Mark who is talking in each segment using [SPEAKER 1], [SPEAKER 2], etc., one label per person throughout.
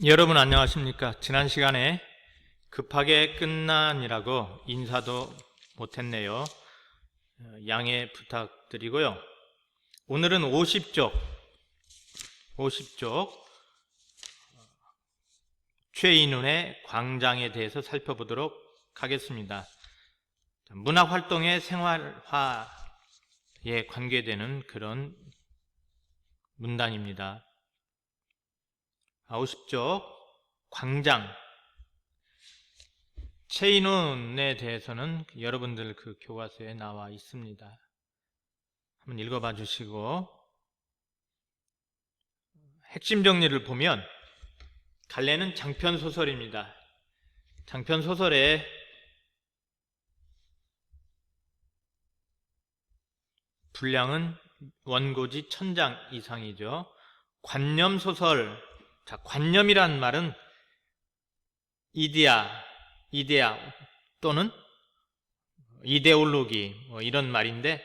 [SPEAKER 1] 여러분 안녕하십니까? 지난 시간에 급하게 끝난이라고 인사도 못했네요. 양해 부탁드리고요. 오늘은 50쪽 최인훈의 광장에 대해서 살펴보도록 하겠습니다. 문학활동의 생활화에 관계되는 그런 문단입니다. 50쪽 광장. 최인훈에 대해서는 여러분들 그 교과서에 나와 있습니다. 한번 읽어봐 주시고, 핵심 정리를 보면 갈래는 장편소설입니다. 장편소설의 분량은 원고지 1000장 이상이죠. 관념소설. 자, 관념이란 말은 이데아 또는 이데올로기 이런 말인데,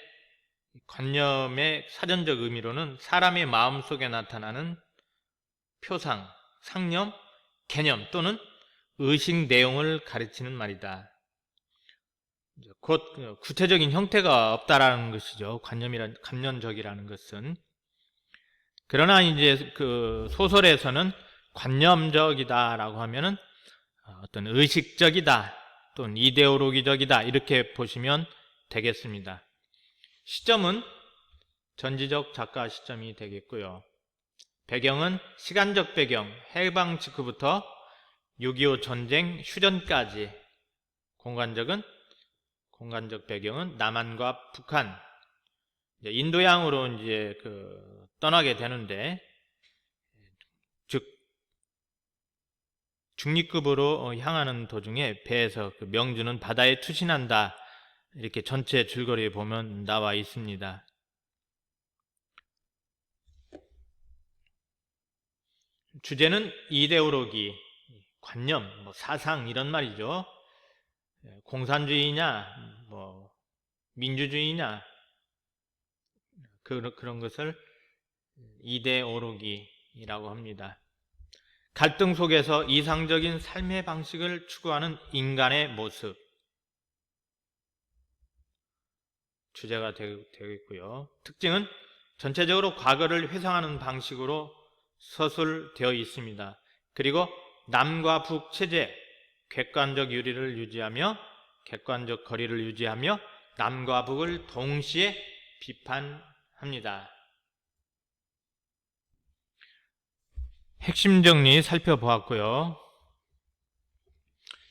[SPEAKER 1] 관념의 사전적 의미로는 사람의 마음속에 나타나는 표상, 상념, 개념 또는 의식 내용을 가르치는 말이다. 곧 구체적인 형태가 없다라는 것이죠. 관념적이라는 것은. 그러나 이제 그 소설에서는 관념적이다라고 하면은 어떤 의식적이다 또는 이데올로기적이다 이렇게 보시면 되겠습니다. 시점은 전지적 작가 시점이 되겠고요. 배경은 시간적 배경, 해방 직후부터 6.25 전쟁 휴전까지. 공간적 배경은 남한과 북한, 인도양으로 이제 떠나게 되는데, 즉 중립급으로 향하는 도중에 배에서 명주는 바다에 투신한다, 이렇게 전체 줄거리에 보면 나와 있습니다. 주제는 이데올로기, 관념, 사상 이런 말이죠. 공산주의냐, 민주주의냐, 그런 것을 이데올로기라고 합니다. 갈등 속에서 이상적인 삶의 방식을 추구하는 인간의 모습, 주제가 되겠고요. 특징은 전체적으로 과거를 회상하는 방식으로 서술되어 있습니다. 그리고 남과 북 체제, 객관적 거리를 유지하며 남과 북을 동시에 비판합니다. 핵심 정리 살펴보았고요.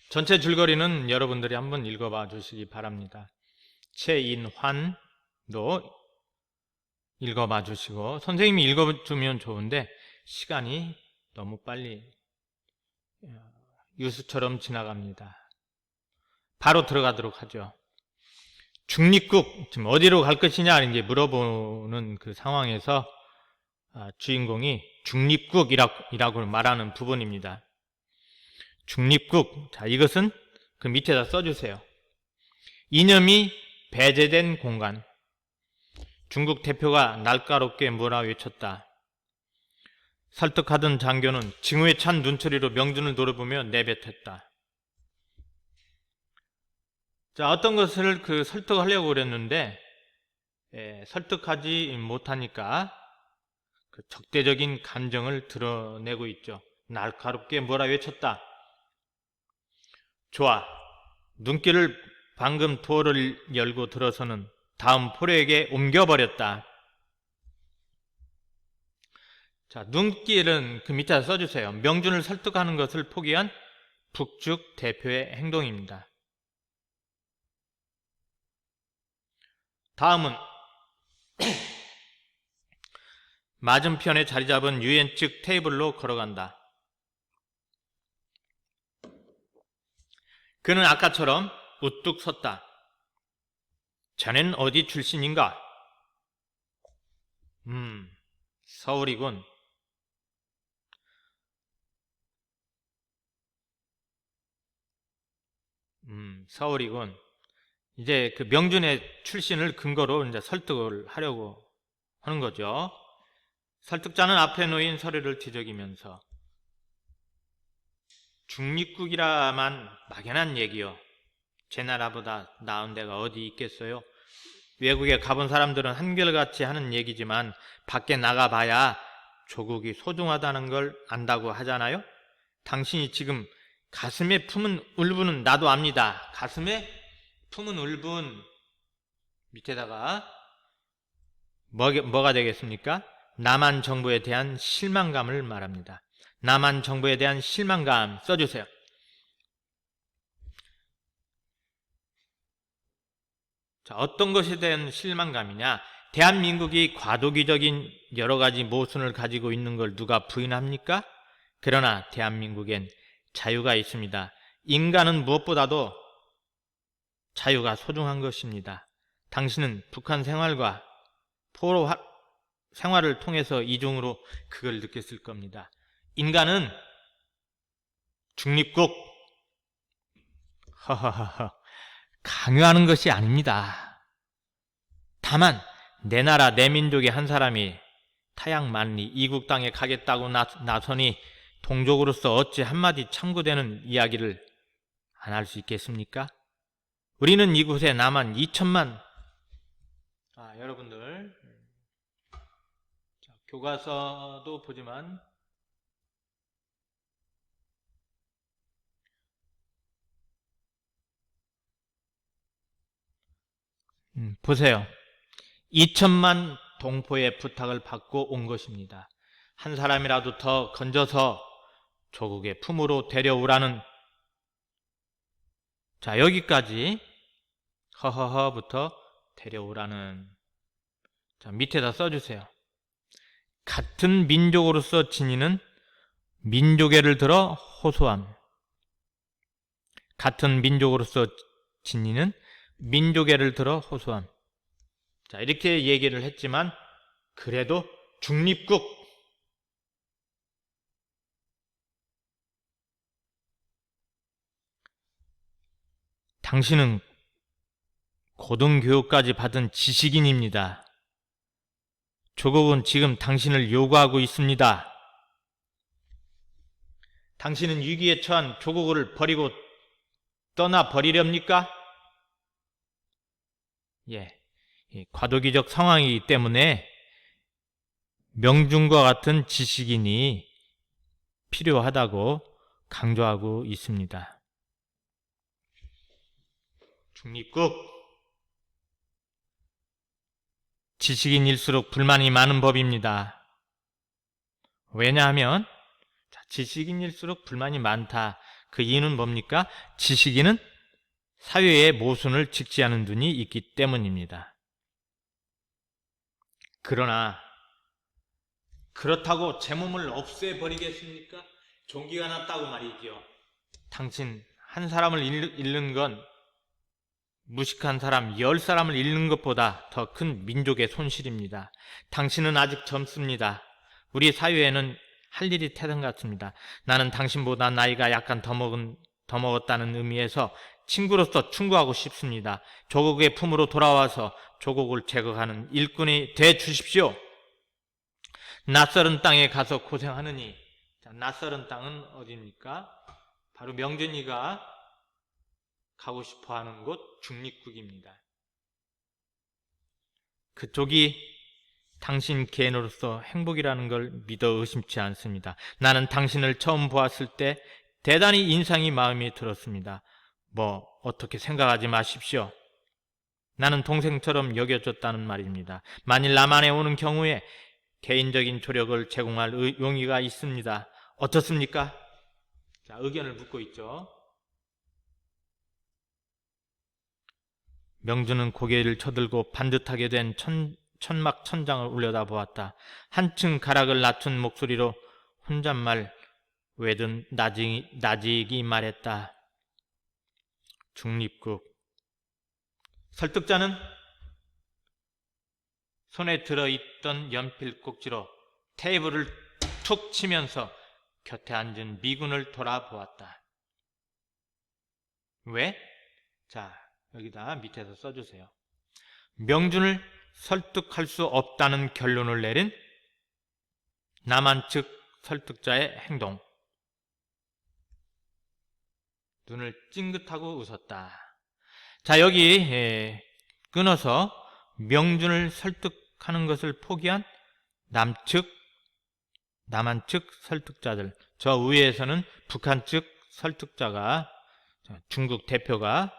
[SPEAKER 1] 전체 줄거리는 여러분들이 한번 읽어봐 주시기 바랍니다. 최인환도 읽어봐 주시고, 선생님이 읽어주면 좋은데 시간이 너무 빨리 유수처럼 지나갑니다. 바로 들어가도록 하죠. 중립국, 지금 어디로 갈 것이냐 이제 물어보는 그 상황에서 주인공이 중립국이라고 말하는 부분입니다. 중립국. 자, 이것은 그 밑에다 써주세요. 이념이 배제된 공간. 중국 대표가 날카롭게 뭐라 외쳤다. 설득하던 장교는 징후에 찬 눈초리로 명준을 노려보며 내뱉었다. 자, 어떤 것을 설득하려고 그랬는데 설득하지 못하니까 그 적대적인 감정을 드러내고 있죠. 날카롭게 뭐라 외쳤다. 좋아. 눈길을 방금 도어를 열고 들어서는 다음 포로에게 옮겨버렸다. 자, 눈길은 그 밑에 써주세요. 명준을 설득하는 것을 포기한 북측 대표의 행동입니다. 다음은 맞은편에 자리 잡은 유엔 측 테이블로 걸어간다. 그는 아까처럼 우뚝 섰다. 자넨 어디 출신인가? 서울이군. 서울이군. 이제 그 명준의 출신을 근거로 이제 설득을 하려고 하는 거죠. 설득자는 앞에 놓인 서류를 뒤적이면서 중립국이라만 막연한 얘기요. 제 나라보다 나은 데가 어디 있겠어요? 외국에 가본 사람들은 한결같이 하는 얘기지만 밖에 나가봐야 조국이 소중하다는 걸 안다고 하잖아요. 당신이 지금 가슴에 품은 울분은 나도 압니다. 가슴에 품은 울분 밑에다가 뭐가 되겠습니까? 남한 정부에 대한 실망감을 말합니다. 남한 정부에 대한 실망감 써주세요. 자, 어떤 것에 대한 실망감이냐? 대한민국이 과도기적인 여러 가지 모순을 가지고 있는 걸 누가 부인합니까? 그러나 대한민국엔 자유가 있습니다. 인간은 무엇보다도 자유가 소중한 것입니다. 당신은 북한 생활과 포로 생활을 통해서 이중으로 그걸 느꼈을 겁니다. 인간은 중립국 허허허허 강요하는 것이 아닙니다. 다만 내 나라 내 민족의 한 사람이 타양 만리 이국 땅에 가겠다고 나서니 동족으로서 어찌 한마디 참고되는 이야기를 안 할 수 있겠습니까? 우리는 이곳에 남한 2천만 여러분들 교과서도 보지만 보세요. 2천만 동포의 부탁을 받고 온 것입니다. 한 사람이라도 더 건져서 조국의 품으로 데려오라는 자 여기까지 허허허부터 데려오라는 자 밑에다 써주세요. 같은 민족으로서 지니는 민족애를 들어 호소함. 같은 민족으로서 지니는 민족애를 들어 호소함. 자 이렇게 얘기를 했지만 그래도 중립국 당신은 고등교육까지 받은 지식인입니다. 조국은 지금 당신을 요구하고 있습니다. 당신은 위기에 처한 조국을 버리고 떠나버리렵니까? 과도기적 상황이기 때문에 명중과 같은 지식인이 필요하다고 강조하고 있습니다. 중립국 지식인일수록 불만이 많은 법입니다. 왜냐하면 지식인일수록 불만이 많다. 그 이유는 뭡니까? 지식인은 사회의 모순을 직시하는 눈이 있기 때문입니다. 그러나 그렇다고 제 몸을 없애버리겠습니까? 종기가 났다고 말이죠. 당신 한 사람을 잃는 건 무식한 사람 10사람을 잃는 것보다 더 큰 민족의 손실입니다. 당신은 아직 젊습니다. 우리 사회에는 할 일이 태산 같습니다. 나는 당신보다 나이가 약간 더 먹었다는 의미에서 친구로서 충고하고 싶습니다. 조국의 품으로 돌아와서 조국을 제거하는 일꾼이 돼 주십시오. 낯설은 땅에 가서 고생하느니 낯설은 땅은 어디입니까? 바로 명준이가 가고 싶어하는 곳 중립국입니다. 그쪽이 당신 개인으로서 행복이라는 걸 믿어 의심치 않습니다. 나는 당신을 처음 보았을 때 대단히 인상이 마음에 들었습니다. 어떻게 생각하지 마십시오. 나는 동생처럼 여겨졌다는 말입니다. 만일 남한에 오는 경우에 개인적인 조력을 제공할 용의가 있습니다. 어떻습니까? 자, 의견을 묻고 있죠. 명주는 고개를 쳐들고 반듯하게 된 천막 천장을 올려다보았다. 한층 가락을 낮춘 목소리로 혼잣말 외든 나직이 말했다. 중립국. 설득자는 손에 들어있던 연필 꼭지로 테이블을 툭 치면서 곁에 앉은 미군을 돌아보았다. 왜? 자, 여기다 밑에서 써주세요. 명준을 설득할 수 없다는 결론을 내린 남한 측 설득자의 행동. 눈을 찡긋하고 웃었다. 자, 여기 끊어서 명준을 설득하는 것을 포기한 남한 측 설득자들, 저 위에서는 북한 측 설득자가, 중국 대표가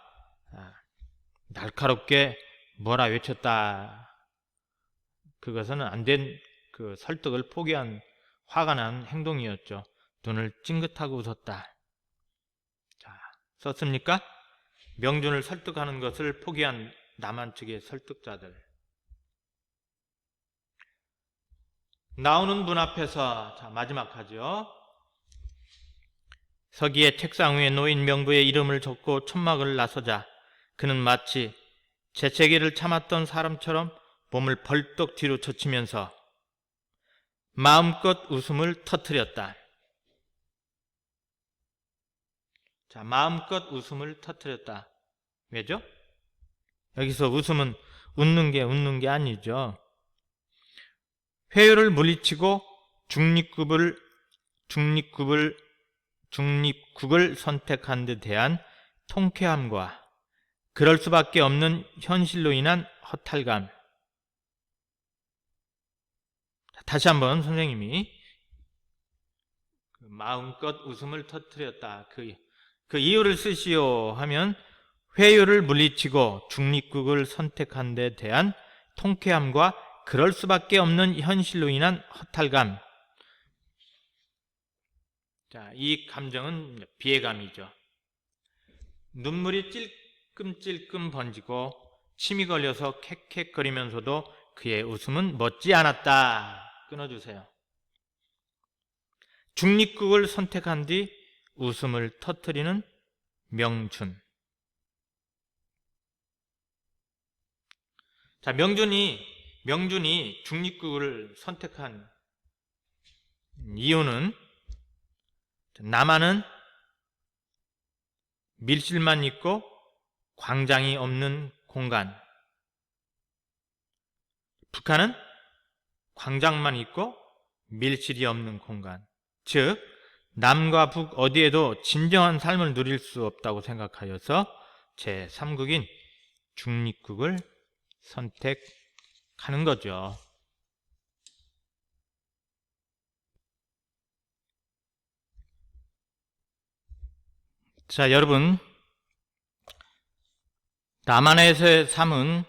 [SPEAKER 1] 날카롭게 뭐라 외쳤다. 그것은 안 된 그 설득을 포기한 화가 난 행동이었죠. 눈을 찡긋하고 웃었다. 자, 썼습니까? 명준을 설득하는 것을 포기한 남한 측의 설득자들. 나오는 문 앞에서, 자, 마지막 하죠. 서기의 책상 위에 놓인 명부의 이름을 적고 천막을 나서자 그는 마치 재채기를 참았던 사람처럼 몸을 벌떡 뒤로 젖히면서 마음껏 웃음을 터뜨렸다. 자, 마음껏 웃음을 터뜨렸다. 왜죠? 여기서 웃음은 웃는 게 아니죠. 회유를 물리치고 중립국을 선택한 데 대한 통쾌함과 그럴 수밖에 없는 현실로 인한 허탈감. 다시 한번 선생님이 마음껏 웃음을 터뜨렸다. 그 이유를 쓰시오 하면 회유를 물리치고 중립국을 선택한 데 대한 통쾌함과 그럴 수밖에 없는 현실로 인한 허탈감. 자, 이 감정은 비애감이죠. 눈물이 찔끔찔끔 번지고 침이 걸려서 캑캑거리면서도 그의 웃음은 멎지 않았다. 끊어주세요. 중립국을 선택한 뒤 웃음을 터뜨리는 명준. 자, 명준이 중립국을 선택한 이유는 남한은 밀실만 있고 광장이 없는 공간, 북한은 광장만 있고 밀실이 없는 공간, 즉 남과 북 어디에도 진정한 삶을 누릴 수 없다고 생각하여서 제3국인 중립국을 선택하는 거죠. 자, 여러분, 남한에서의 삶은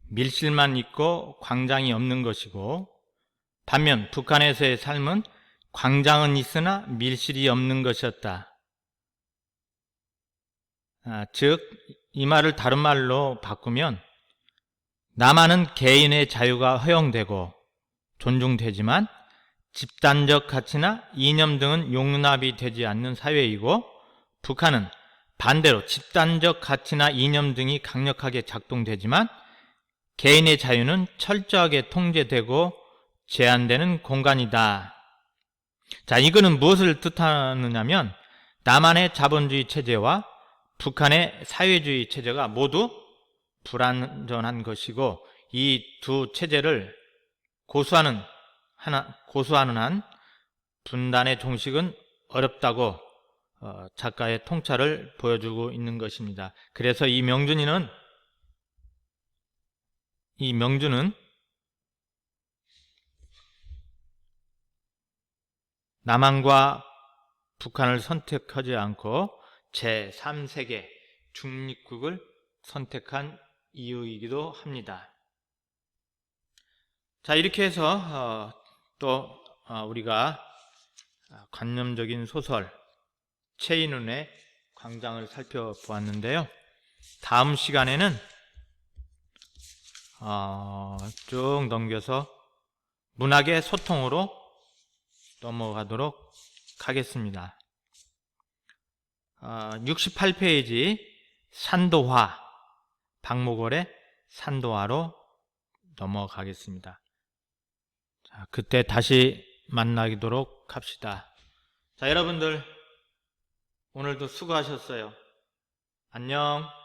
[SPEAKER 1] 밀실만 있고 광장이 없는 것이고, 반면 북한에서의 삶은 광장은 있으나 밀실이 없는 것이었다. 즉, 이 말을 다른 말로 바꾸면 남한은 개인의 자유가 허용되고 존중되지만 집단적 가치나 이념 등은 용납이 되지 않는 사회이고, 북한은 반대로 집단적 가치나 이념 등이 강력하게 작동되지만 개인의 자유는 철저하게 통제되고 제한되는 공간이다. 자, 이거는 무엇을 뜻하느냐면 남한의 자본주의 체제와 북한의 사회주의 체제가 모두 불완전한 것이고, 이 두 체제를 고수하는 한 분단의 종식은 어렵다고 작가의 통찰을 보여주고 있는 것입니다. 그래서 이 명준은 남한과 북한을 선택하지 않고 제3세계 중립국을 선택한 이유이기도 합니다. 자, 이렇게 해서 또 우리가 관념적인 소설 최인훈의 광장을 살펴보았는데요. 다음 시간에는 쭉 넘겨서 문학의 소통으로 넘어가도록 하겠습니다. 68페이지 산도화, 박목월의 산도화로 넘어가겠습니다. 자, 그때 다시 만나도록 합시다. 자, 여러분들 오늘도 수고하셨어요. 안녕.